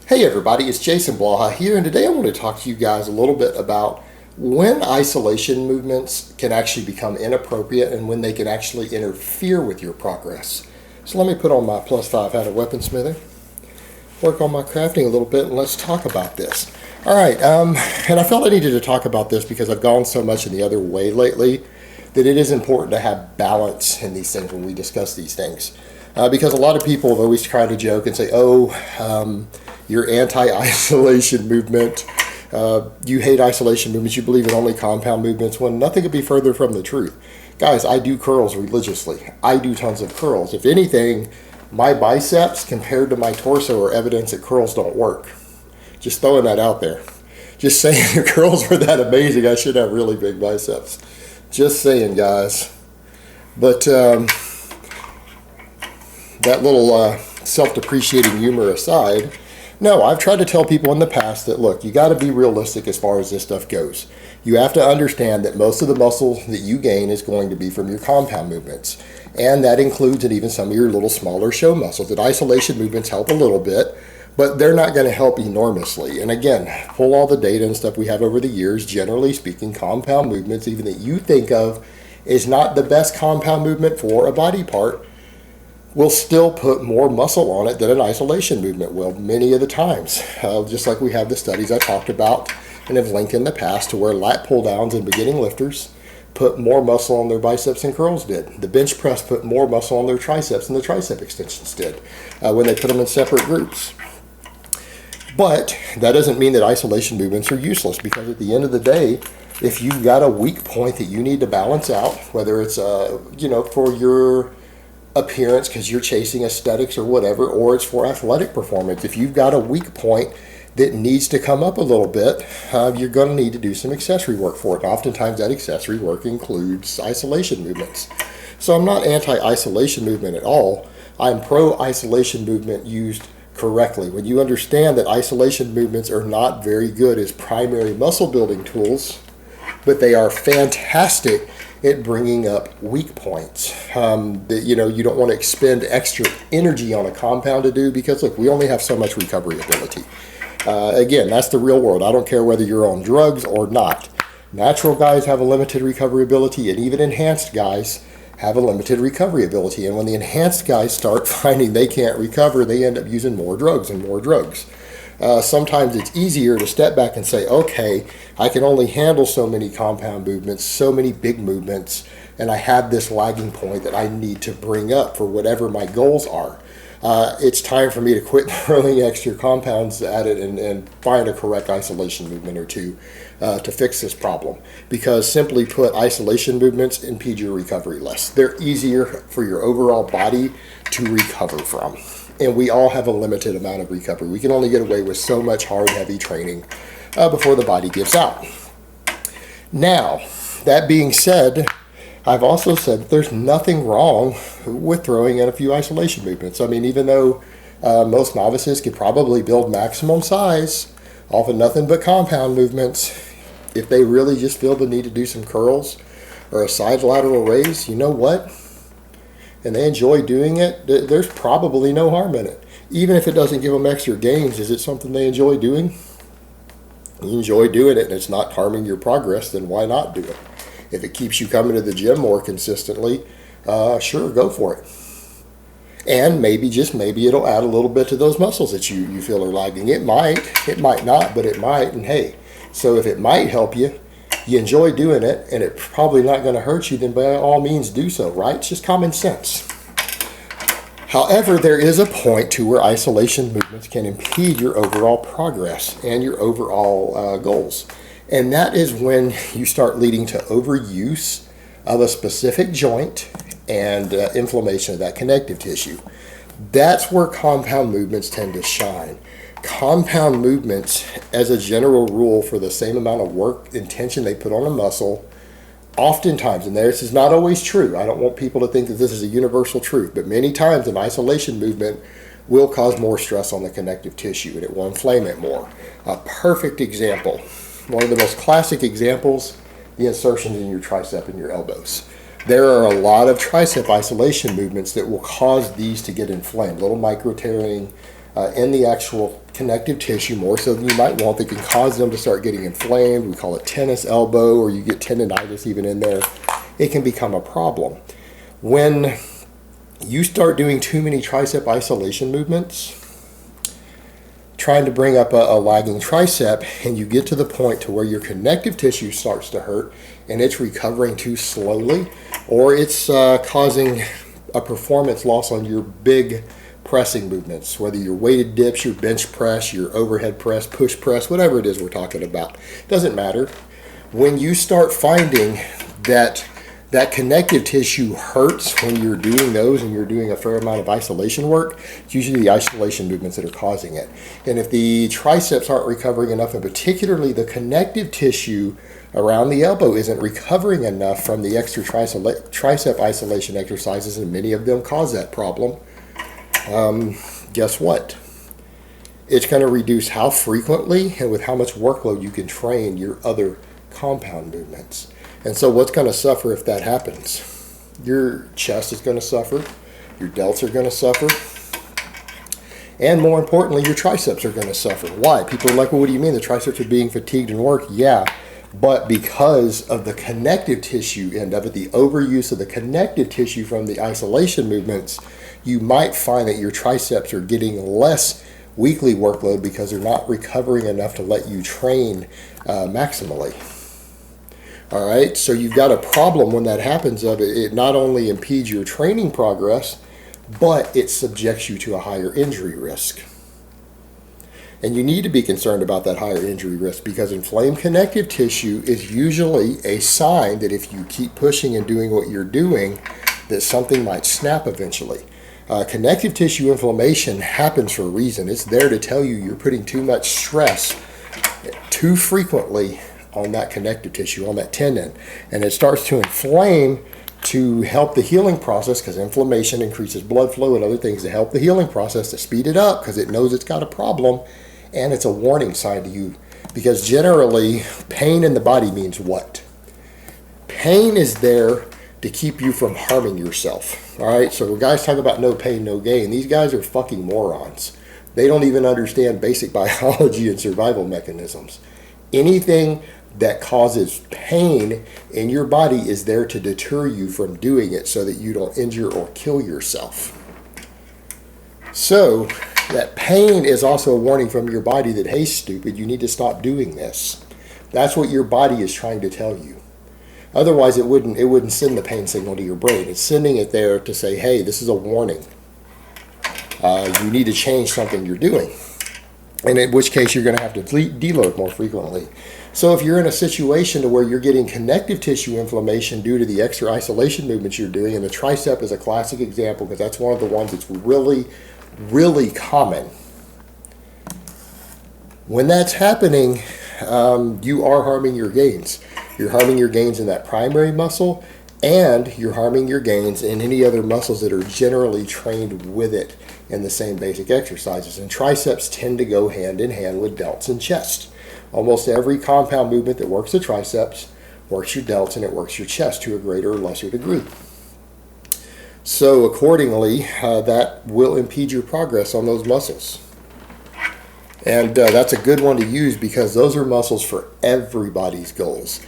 Hey everybody, it's Jason Blaha here, and today I want to talk to you guys a little bit about when isolation movements can actually become inappropriate and when they can actually interfere with your progress. So let me put on my +5 hat of weaponsmithing, work on my crafting a little bit, and let's talk about this. All right, and I felt I needed to talk about this because I've gone so much in the other way lately that it is important to have balance in these things when we discuss these things. Because a lot of people have always tried to joke and say, you're anti-isolation movement, you hate isolation movements, you believe in only compound movements, when nothing could be further from the truth. Guys, I do curls religiously. I do tons of curls. If anything, my biceps compared to my torso are evidence that curls don't work. Just throwing that out there. Just saying, your curls were that amazing, I should have really big biceps. Just saying, guys. But that little self-depreciating humor aside, no, I've tried to tell people in the past that, look, you got to be realistic as far as this stuff goes. You have to understand that most of the muscle that you gain is going to be from your compound movements. And that includes even some of your little smaller show muscles. That isolation movements help a little bit, but they're not going to help enormously. And again, pull all the data and stuff we have over the years, generally speaking, compound movements, even that you think of is not the best compound movement for a body part, will still put more muscle on it than an isolation movement will many of the times. Just like we have the studies I talked about and have linked in the past to where lat pull downs and beginning lifters put more muscle on their biceps than curls did. The bench press put more muscle on their triceps than the tricep extensions did when they put them in separate groups. But that doesn't mean that isolation movements are useless, because at the end of the day, if you've got a weak point that you need to balance out, whether it's for your appearance because you're chasing aesthetics or whatever, or it's for athletic performance, if you've got a weak point that needs to come up a little bit, you're going to need to do some accessory work for it. And oftentimes that accessory work includes isolation movements. So I'm not anti-isolation movement at all. I'm pro-isolation movement used correctly. When you understand that isolation movements are not very good as primary muscle building tools, but they are fantastic at bringing up weak points that you don't want to expend extra energy on a compound to do, because look, we only have so much recovery ability. Again, that's the real world. I don't care whether you're on drugs or not. Natural guys have a limited recovery ability, and even enhanced guys have a limited recovery ability. And when the enhanced guys start finding they can't recover, they end up using more drugs and more drugs. Sometimes it's easier to step back and say, okay, I can only handle so many compound movements, so many big movements, and I have this lagging point that I need to bring up for whatever my goals are. It's time for me to quit throwing extra compounds at it and find a correct isolation movement or two to fix this problem. Because simply put, isolation movements impede your recovery less. They're easier for your overall body to recover from. And we all have a limited amount of recovery. We can only get away with so much hard, heavy training before the body gives out. Now, that being said, I've also said that there's nothing wrong with throwing in a few isolation movements. I mean, even though most novices could probably build maximum size off of nothing but compound movements, if they really just feel the need to do some curls or a side lateral raise, you know what? And they enjoy doing it, there's probably no harm in it. Even if it doesn't give them extra gains, is it something they enjoy doing? You enjoy doing it and it's not harming your progress, then why not do it? If it keeps you coming to the gym more consistently, sure, go for it. And maybe, just maybe, it'll add a little bit to those muscles that you feel are lagging. It might not, but it might. And hey, so if it might help you, you enjoy doing it, and it's probably not going to hurt you, then by all means do so, right? It's just common sense. However, there is a point to where isolation movements can impede your overall progress and your overall goals. And that is when you start leading to overuse of a specific joint and inflammation of that connective tissue. That's where compound movements tend to shine. Compound movements, as a general rule, for the same amount of work and tension they put on a muscle, oftentimes, and this is not always true, I don't want people to think that this is a universal truth, but many times an isolation movement will cause more stress on the connective tissue and it will inflame it more. A perfect example, one of the most classic examples, the insertions in your tricep and your elbows. There are a lot of tricep isolation movements that will cause these to get inflamed, little micro tearing, in the actual connective tissue more so than you might want, that can cause them to start getting inflamed. We call it tennis elbow, or you get tendonitis even in there. It can become a problem. When you start doing too many tricep isolation movements, trying to bring up a lagging tricep, and you get to the point to where your connective tissue starts to hurt and it's recovering too slowly, or it's causing a performance loss on your big pressing movements, whether your weighted dips, your bench press, your overhead press, push press, whatever it is we're talking about, doesn't matter. When you start finding that connective tissue hurts when you're doing those and you're doing a fair amount of isolation work, it's usually the isolation movements that are causing it. And if the triceps aren't recovering enough, and particularly the connective tissue around the elbow isn't recovering enough from the extra tricep isolation exercises, and many of them cause that problem, guess what? It's going to reduce how frequently and with how much workload you can train your other compound movements. And so what's going to suffer if that happens? Your chest is going to suffer, your delts are going to suffer, and more importantly, your triceps are going to suffer. Why? People are like, well, what do you mean the triceps are being fatigued and work? Yeah, but because of the connective tissue end of it, the overuse of the connective tissue from the isolation movements, you might find that your triceps are getting less weekly workload because they're not recovering enough to let you train maximally. All right, so you've got a problem when that happens. It not only impedes your training progress, but it subjects you to a higher injury risk. And you need to be concerned about that higher injury risk, because inflamed connective tissue is usually a sign that if you keep pushing and doing what you're doing, that something might snap eventually. Connective tissue inflammation happens for a reason. It's there to tell you you're putting too much stress too frequently on that connective tissue, on that tendon, and it starts to inflame to help the healing process, because inflammation increases blood flow and other things to help the healing process, to speed it up, because it knows it's got a problem, and it's a warning sign to you. Because generally, pain in the body means what? Pain is there to keep you from harming yourself. All right, so when guys talk about no pain, no gain, these guys are fucking morons. They don't even understand basic biology and survival mechanisms. Anything that causes pain in your body is there to deter you from doing it so that you don't injure or kill yourself. So that pain is also a warning from your body that, hey, stupid, you need to stop doing this. That's what your body is trying to tell you. Otherwise, it wouldn't send the pain signal to your brain. It's sending it there to say, hey, this is a warning. You need to change something you're doing. And in which case, you're going to have to deload more frequently. So if you're in a situation to where you're getting connective tissue inflammation due to the extra isolation movements you're doing, and the tricep is a classic example because that's one of the ones that's really, really common. When that's happening, you are harming your gains. You're harming your gains in that primary muscle, and you're harming your gains in any other muscles that are generally trained with it in the same basic exercises. And triceps tend to go hand in hand with delts and chest. Almost every compound movement that works the triceps works your delts, and it works your chest to a greater or lesser degree. So accordingly, that will impede your progress on those muscles. And that's a good one to use because those are muscles for everybody's goals.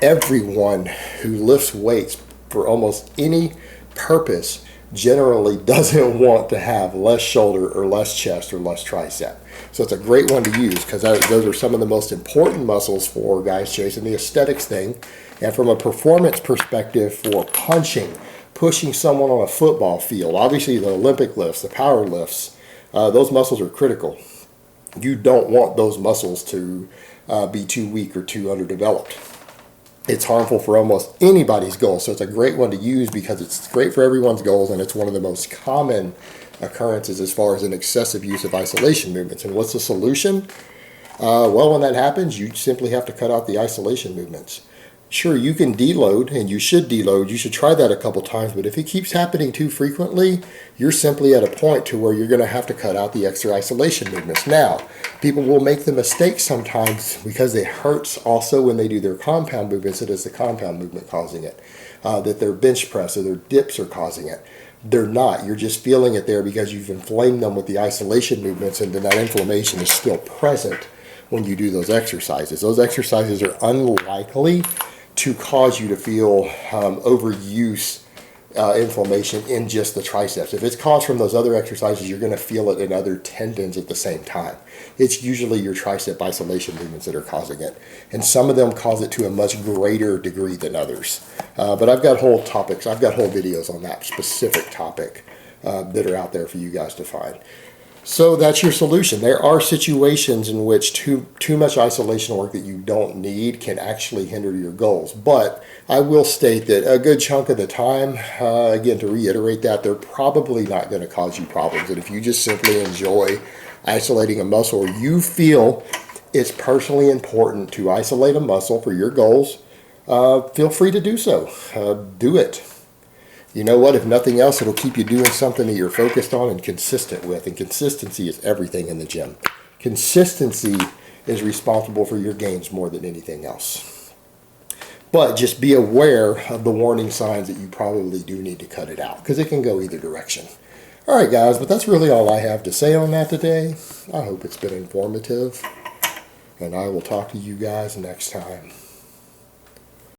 Everyone who lifts weights for almost any purpose generally doesn't want to have less shoulder or less chest or less tricep. So it's a great one to use because those are some of the most important muscles for guys chasing the aesthetics thing. And from a performance perspective for punching, pushing someone on a football field, obviously the Olympic lifts, the power lifts, those muscles are critical. You don't want those muscles to be too weak or too underdeveloped. It's harmful for almost anybody's goals. So it's a great one to use because it's great for everyone's goals, and it's one of the most common occurrences as far as an excessive use of isolation movements. And what's the solution? Well, when that happens, you simply have to cut out the isolation movements. Sure, you can deload, and you should deload. You should try that a couple times, but if it keeps happening too frequently, you're simply at a point to where you're going to have to cut out the extra isolation movements. Now, people will make the mistake sometimes because it hurts also when they do their compound movements. It is the compound movement causing it, that their bench press or their dips are causing it. They're not. You're just feeling it there because you've inflamed them with the isolation movements, and then that inflammation is still present when you do those exercises. Those exercises are unlikely to cause you to feel overuse inflammation in just the triceps. If it's caused from those other exercises, you're going to feel it in other tendons at the same time. It's usually your tricep isolation movements that are causing it. And some of them cause it to a much greater degree than others. But I've got whole topics, I've got whole videos on that specific topic that are out there for you guys to find. So that's your solution. There are situations in which too much isolation work that you don't need can actually hinder your goals. But I will state that a good chunk of the time, again, to reiterate that, they're probably not going to cause you problems. And if you just simply enjoy isolating a muscle, or you feel it's personally important to isolate a muscle for your goals, feel free to do so. Do it. You know what? If nothing else, it'll keep you doing something that you're focused on and consistent with. And consistency is everything in the gym. Consistency is responsible for your gains more than anything else. But just be aware of the warning signs that you probably do need to cut it out, because it can go either direction. All right, guys, but that's really all I have to say on that today. I hope it's been informative, and I will talk to you guys next time.